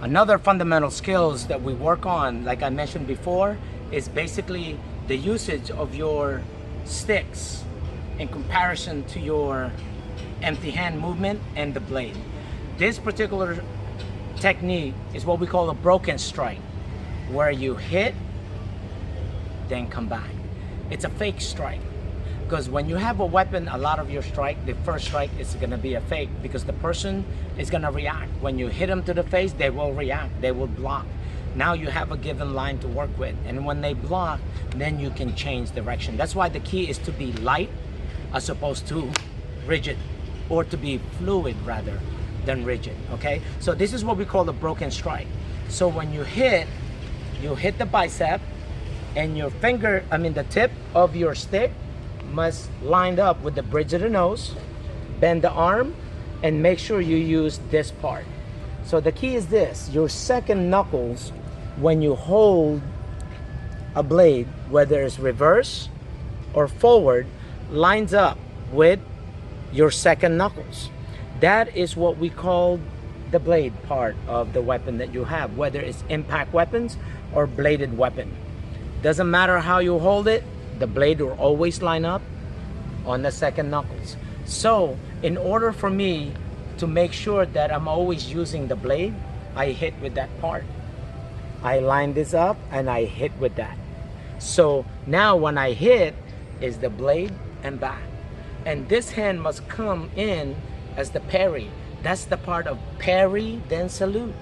Another fundamental skills that we work on, like I mentioned before, is basically the usage of your sticks in comparison to your empty hand movement and the blade. This particular technique is what we call a broken strike, where you hit, then come back. It's a fake strike. Because when you have a weapon, a lot of your strike, the first strike is going to be a fake, because the person is going to react. When you hit them to the face, they will react, they will block. Now you have a given line to work with, and when they block, then you can change direction. That's why the key is to be light as opposed to rigid, or to be fluid rather than rigid. Okay, so this is what we call a broken strike. So when you hit the bicep, and your finger, the tip of your stick must line up with the bridge of the nose. Bend the arm and make sure you use this part. So the key is this: your second knuckles, when you hold a blade, whether it's reverse or forward, lines up with your second knuckles. That is what we call the blade part of the weapon that you have, whether it's impact weapons or bladed weapon. Doesn't matter how you hold it, the blade will always line up on the second knuckles. So in order for me to make sure that I'm always using the blade, I hit with that part. I line this up and I hit with that. So now when I hit is the blade and back. And this hand must come in as the parry. That's the part of parry, then salute.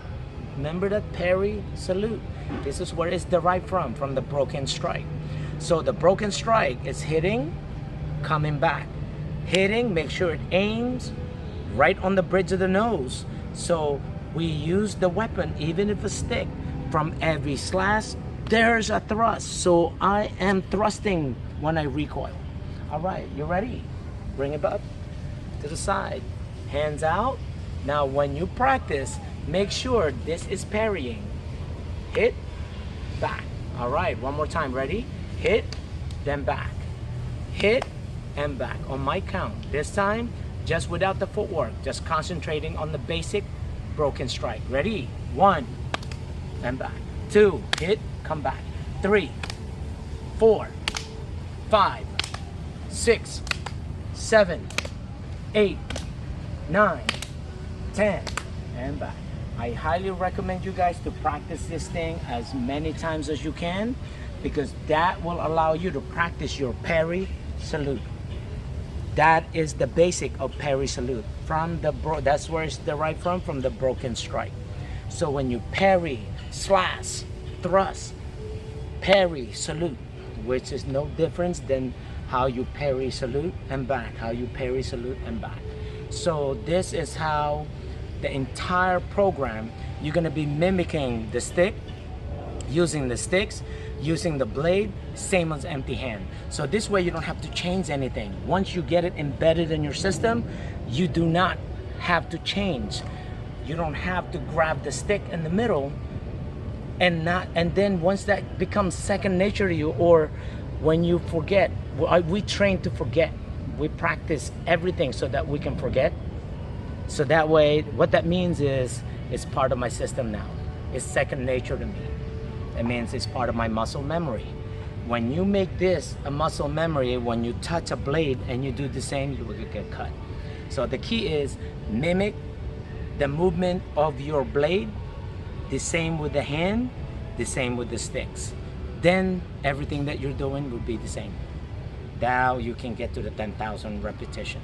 Remember that parry, salute. This is where it's derived from the broken strike. So the broken strike is hitting, coming back. Hitting, make sure it aims right on the bridge of the nose. So we use the weapon, even if a stick, from every slash, there's a thrust. So I am thrusting when I recoil. All right, you ready? Bring it up to the side. Hands out. Now when you practice, make sure this is parrying. Hit, back. All right, one more time. Ready? Hit, then back. Hit, and back on my count. This time, just without the footwork, just concentrating on the basic broken strike. Ready? 1, and back. 2, hit, come back. 3, 4, 5, 6, 7, 8, 9, 10, and back. I highly recommend you guys to practice this thing as many times as you can, because that will allow you to practice your parry salute. That is the basic of parry salute. That's where it's derived from the broken strike. So when you parry, slash, thrust, parry, salute, which is no difference than how you parry, salute, and back, how you parry, salute, and back. So this is how the entire program, you're gonna be mimicking the stick, using the sticks, using the blade, same as empty hand. So this way you don't have to change anything. Once you get it embedded in your system, you do not have to change. You don't have to grab the stick in the middle and then once that becomes second nature to you, or when you forget, we train to forget. We practice everything so that we can forget. So that way, what that means is, it's part of my system now. It's second nature to me. It means it's part of my muscle memory. When you make this a muscle memory, when you touch a blade and you do the same, you will get cut. So the key is mimic the movement of your blade, the same with the hand, the same with the sticks. Then everything that you're doing will be the same. Now you can get to the 10,000 repetition.